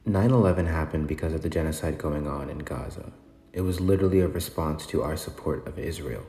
9/11 happened because of the genocide going on in Gaza. It was literally a response to our support of Israel.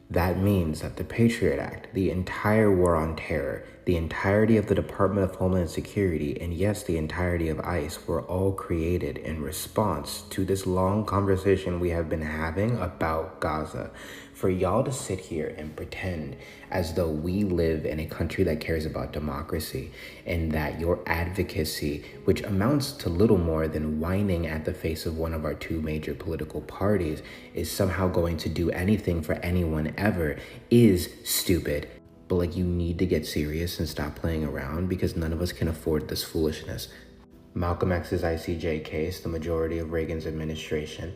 That means that the Patriot Act, the entire war on terror, the entirety of the Department of Homeland Security, and yes, the entirety of ICE were all created in response to this long conversation we have been having about Gaza. For y'all to sit here and pretend as though we live in a country that cares about democracy and that your advocacy, which amounts to little more than whining at the face of one of our two major political parties, is somehow going to do anything for anyone ever is stupid. But like, you need to get serious and stop playing around because none of us can afford this foolishness. Malcolm X's ICJ case, the majority of Reagan's administration,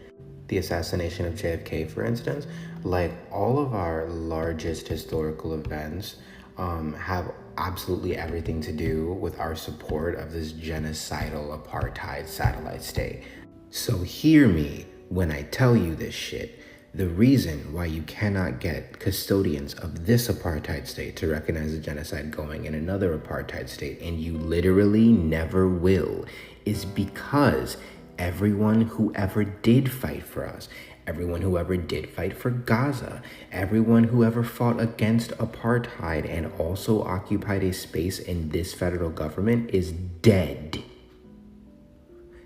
the assassination of JFK, for instance, like all of our largest historical events have absolutely everything to do with our support of this genocidal apartheid satellite state. So hear me when I tell you this shit. The reason why you cannot get custodians of this apartheid state to recognize the genocide going in another apartheid state, and you literally never will, is because everyone who ever did fight for us, everyone who ever did fight for Gaza, everyone who ever fought against apartheid and also occupied a space in this federal government is dead.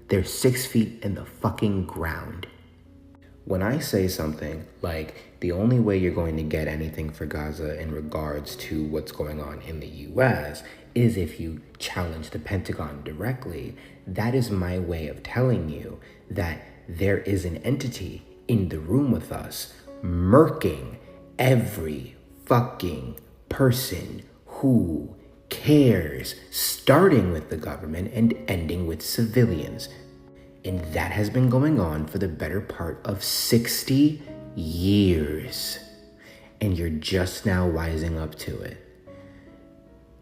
They're 6 feet in the fucking ground. When I say something like the only way you're going to get anything for Gaza in regards to what's going on in the US is if you challenge the Pentagon directly, that is my way of telling you that there is an entity in the room with us murking every fucking person who cares, starting with the government and ending with civilians. And that has been going on for the better part of 60 years. And you're just now wising up to it.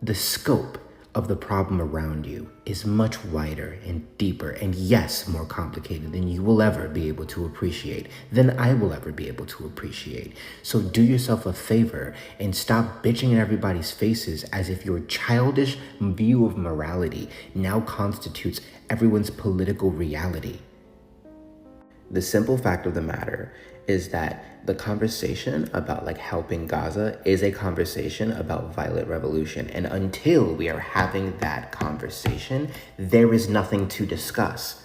The scope of the problem around you is much wider and deeper and yes, more complicated than you will ever be able to appreciate, than I will ever be able to appreciate. So do yourself a favor and stop bitching in everybody's faces as if your childish view of morality now constitutes everyone's political reality. The simple fact of the matter is that the conversation about helping Gaza is a conversation about violent revolution. And until we are having that conversation, there is nothing to discuss.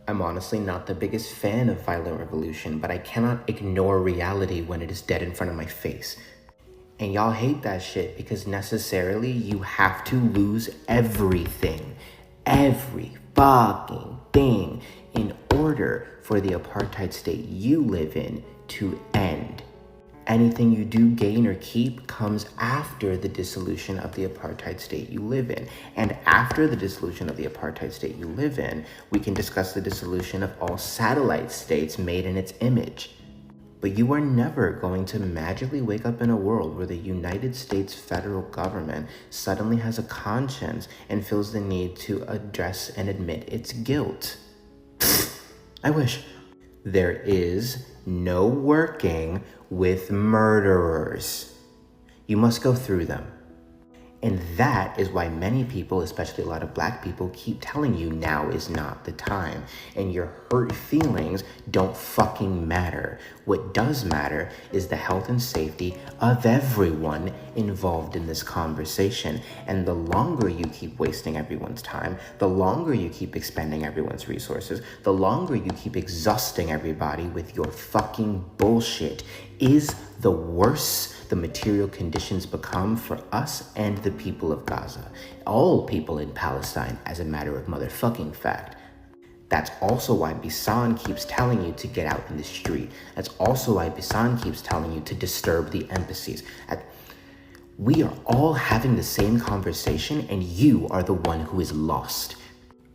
I'm honestly not the biggest fan of violent revolution, but I cannot ignore reality when it is dead in front of my face. And y'all hate that shit because necessarily you have to lose everything. Every fucking thing in order for the apartheid state you live in to end. Anything you do gain or keep comes after the dissolution of the apartheid state you live in. And after the dissolution of the apartheid state you live in, we can discuss the dissolution of all satellite states made in its image. But you are never going to magically wake up in a world where the United States federal government suddenly has a conscience and feels the need to address and admit its guilt. I wish. There is no working with murderers. You must go through them. And that is why many people, especially a lot of Black people, keep telling you now is not the time. And your hurt feelings don't fucking matter. What does matter is the health and safety of everyone involved in this conversation. And the longer you keep wasting everyone's time, the longer you keep expending everyone's resources, the longer you keep exhausting everybody with your fucking bullshit, is the worse the material conditions become for us and the people of Gaza. All people in Palestine, as a matter of motherfucking fact. That's also why Bisan keeps telling you to get out in the street. That's also why Bisan keeps telling you to disturb the embassies. We are all having the same conversation and you are the one who is lost.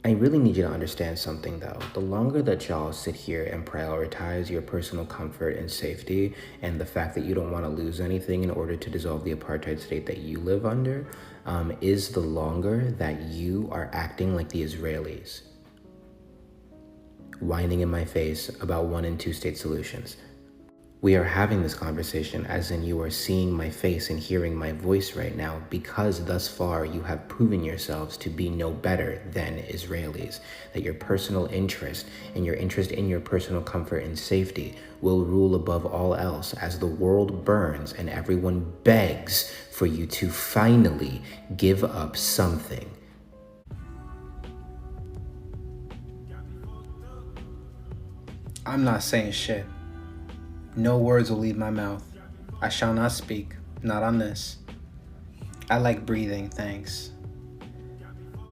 I really need you to understand something though. The longer that y'all sit here and prioritize your personal comfort and safety and the fact that you don't want to lose anything in order to dissolve the apartheid state that you live under, is the longer that you are acting like the Israelis. Whining in my face about 1 and 2 state solutions. We are having this conversation as in you are seeing my face and hearing my voice right now because thus far you have proven yourselves to be no better than Israelis, that your personal interest and your interest in your personal comfort and safety will rule above all else as the world burns and everyone begs for you to finally give up something. I'm not saying shit. No words will leave my mouth. I shall not speak, not on this. I like breathing, thanks.